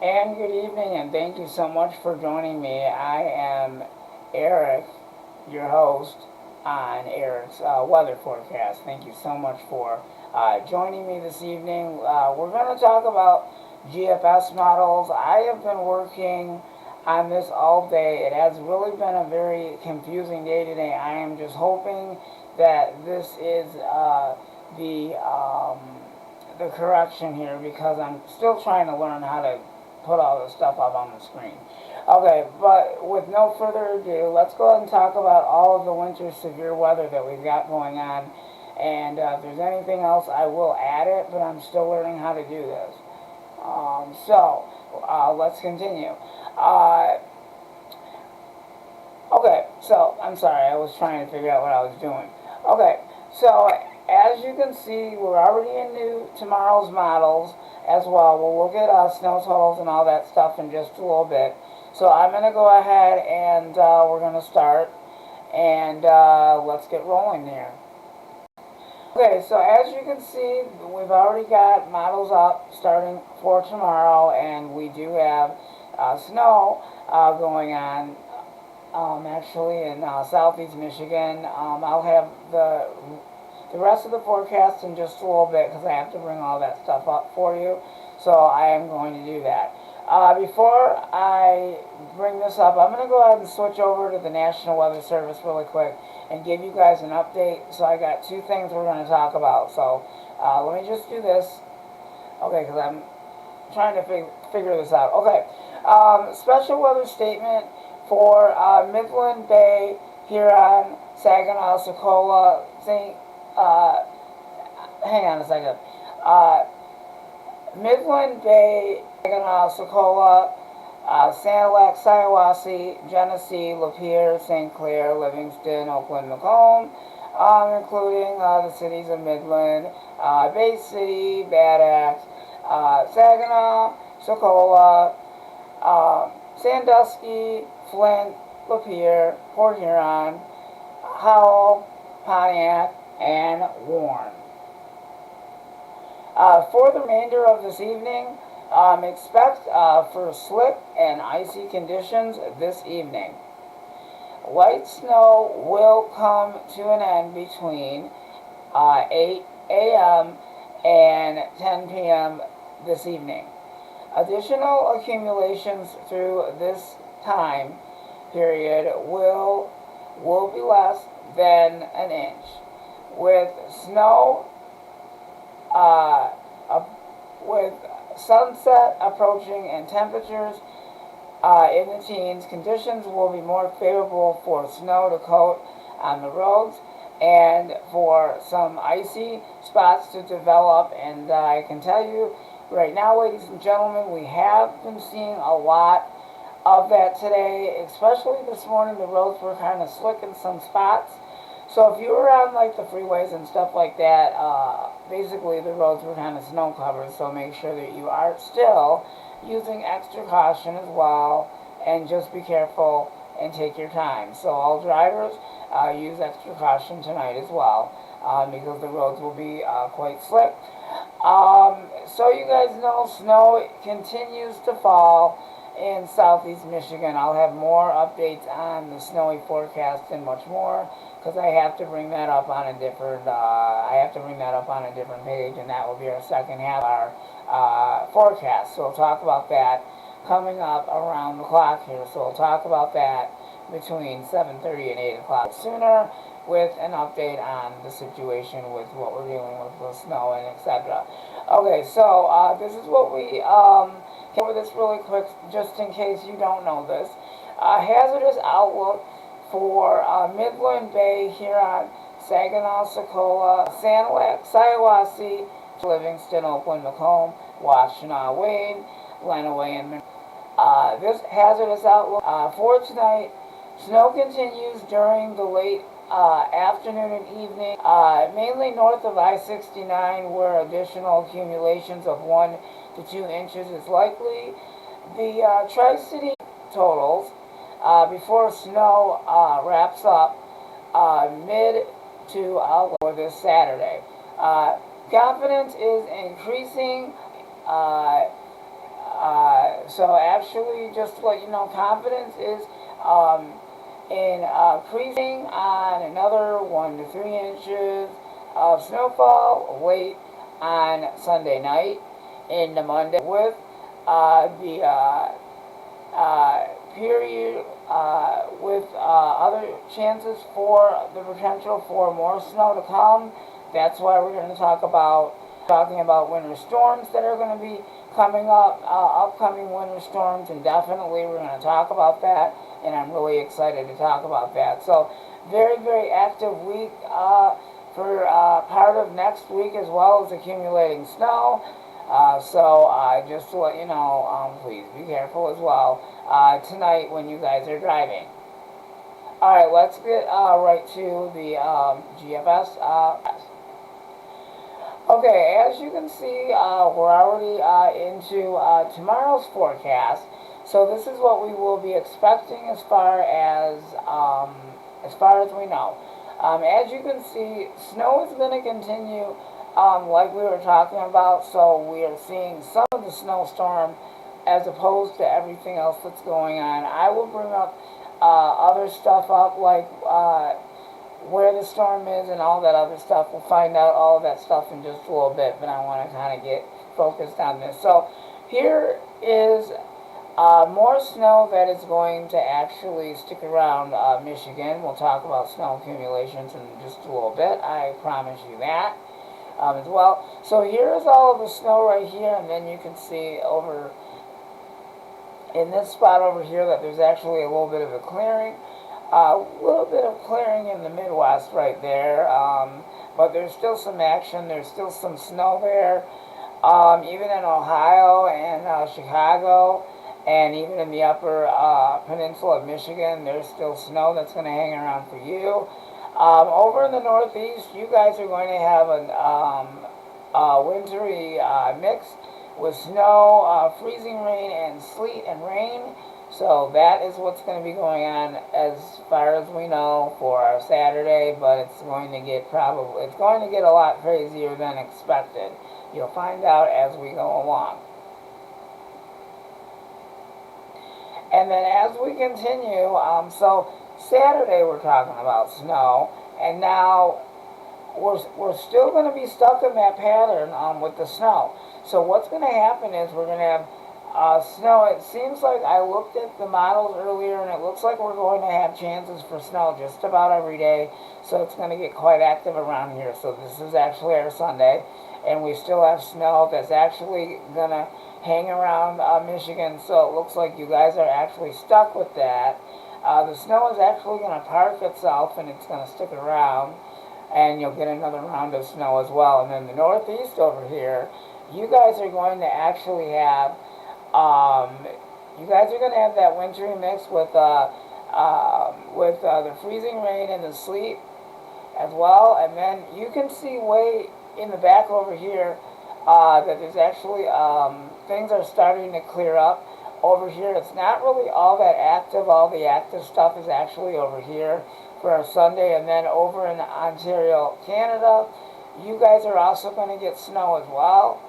And good evening, and thank you so much for joining me. I am Eric, your host on Eric's weather forecast. Thank you so much for joining me this evening. We're going to talk about GFS models. I have been working on this all day. It has really been a very confusing day today. I am just hoping that this is the correction here, because I'm still trying to learn how to put all this stuff up on the screen. Okay, but with no further ado, let's go ahead and talk about all of the winter severe weather that we've got going on. And if there's anything else, I will add it, but I'm still learning how to do this. Let's continue. Okay, so I'm sorry, I was trying to figure out what I was doing. Okay, so as you can see, we're already into tomorrow's models as well. We'll look at snow totals and all that stuff in just a little bit. So I'm going to go ahead and we're going to start, and let's get rolling here. Okay, so as you can see, we've already got models up starting for tomorrow, and we do have snow going on actually in southeast Michigan. I'll have the rest of the forecast in just a little bit, because I have to bring all that stuff up for you. So I am going to do that. Before I bring this up, I'm going to go ahead and switch over to the National Weather Service really quick and give you guys an update. So I got two things we're going to talk about. So let me just do this. Okay, because I'm trying to figure this out. Okay, special weather statement for Midland Bay, Huron, Saginaw, Socola, hang on a second. Midland Bay, Saginaw, Socola, Sanilac, Shiawassee, Genesee, Lapeer, St. Clair, Livingston, Oakland, Macomb, including the cities of Midland, Bay City, Bad Axe, Saginaw, Socola, Sandusky, Flint, Lapeer, Port Huron, Howell, Pontiac, and Warren. For the remainder of this evening, expect for slick and icy conditions this evening. Light snow will come to an end between 8 a.m. and 10 p.m. this evening. Additional accumulations through this time period will be less than an inch, with snow with sunset approaching and temperatures in the teens. Conditions will be more favorable for snow to coat on the roads and for some icy spots to develop. And I can tell you right now, ladies and gentlemen, we have been seeing a lot of that today, especially this morning. The roads were kind of slick in some spots. So if you were on like the freeways and stuff like that, basically the roads were kind of snow covered. So make sure that you are still using extra caution as well, and just be careful and take your time. So all drivers, use extra caution tonight as well, because the roads will be quite slick. So you guys know, snow continues to fall in southeast Michigan. I'll have more updates on the snowy forecast and much more, because I have to bring that up on a different page, and that will be our second half of our forecast. So we'll talk about that coming up around the clock here. So we'll talk about that between 7:30 and 8 o'clock sooner, with an update on the situation with what we're dealing with snow and etc. Okay, so this is what we cover this really quick, just in case you don't know this. Hazardous outlook for Midland Bay, Huron, Saginaw, Socola, Sanilac, Shiawassee, Livingston, Oakland, Macomb, Washtenaw, Wade, Lenawee, and this hazardous outlook for tonight: snow continues during the late afternoon and evening, mainly north of I-69, where additional accumulations of 1 to 2 inches is likely. The Tri-City totals before snow wraps up mid to for this Saturday. Confidence is increasing So actually, just to let you know, confidence is increasing on another 1 to 3 inches of snowfall late on Sunday night into Monday with the period with other chances for the potential for more snow to come. That's why we're going to talking about winter storms that are going to be coming up, upcoming winter storms, and definitely we're going to talk about that, and I'm really excited to talk about that. So very, very active week for part of next week, as well as accumulating snow. Just to let you know, please be careful as well tonight when you guys are driving. Alright, let's get right to the GFS. Okay, as you can see, we're already into tomorrow's forecast. So this is what we will be expecting as far as we know. As you can see, snow is going to continue like we were talking about. So we are seeing some of the snowstorm as opposed to everything else that's going on. I will bring up other stuff up like where the storm is and all that other stuff. We'll find out all of that stuff in just a little bit, but I want to kind of get focused on this. So here is more snow that is going to actually stick around Michigan. We'll talk about snow accumulations in just a little bit. I promise you that as well. So here is all of the snow right here, and then you can see over in this spot over here that there's actually a little bit of a clearing. A little bit of clearing in the Midwest right there, but there's still some action. There's still some snow there, even in Ohio and Chicago, and even in the upper peninsula of Michigan, there's still snow that's going to hang around for you. Over in the Northeast, you guys are going to have a wintry mix with snow, freezing rain, and sleet and rain. So that is what's going to be going on as far as we know for our Saturday, but it's going to get a lot crazier than expected. You'll find out as we go along. And then as we continue, so Saturday we're talking about snow, and now we're still going to be stuck in that pattern with the snow. So what's going to happen is we're going to have snow. It seems like I looked at the models earlier, and it looks like we're going to have chances for snow just about every day. So it's going to get quite active around here. So this is actually our Sunday, and we still have snow that's actually going to hang around Michigan. So it looks like you guys are actually stuck with that. The snow is actually going to park itself, and it's going to stick around, and you'll get another round of snow as well. And then the Northeast over here, you guys are going to actually have that wintry mix with the freezing rain and the sleet as well. And then you can see way in the back over here that there's actually things are starting to clear up over here. It's not really all that active. All the active stuff is actually over here for our Sunday. And then over in Ontario, Canada, you guys are also going to get snow as well.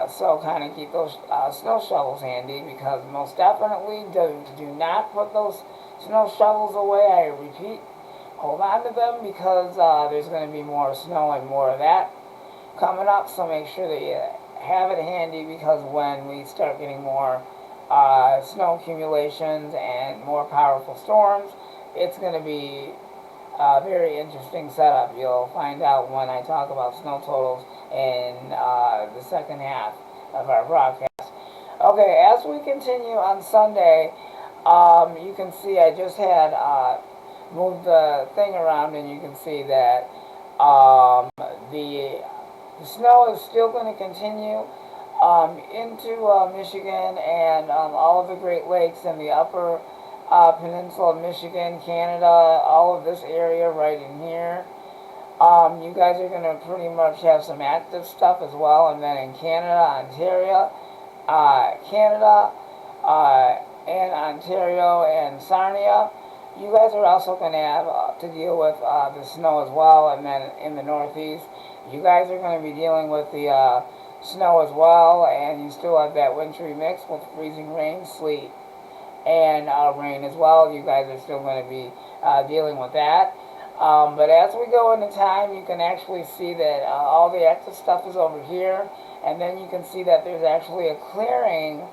So kind of keep those snow shovels handy, because most definitely do not put those snow shovels away. I repeat, hold on to them, because there's going to be more snow and more of that coming up. So make sure that you have it handy, because when we start getting more snow accumulations and more powerful storms, it's going to be a very interesting setup. You'll find out when I talk about snow totals in the second half of our broadcast. Okay, as we continue on Sunday, you can see I just had moved the thing around, and you can see that the snow is still going to continue into Michigan and all of the Great Lakes and the upper peninsula of Michigan, Canada, all of this area right in here. You guys are going to pretty much have some active stuff as well. And then in Canada, Ontario, and Ontario and Sarnia, you guys are also going to have to deal with the snow as well. And then in the Northeast, you guys are going to be dealing with the snow as well, and you still have that wintry mix with freezing rain, sleet, and rain as well. You guys are still going to be dealing with that. But as we go into time, you can actually see that all the extra stuff is over here, and then you can see that there's actually a clearing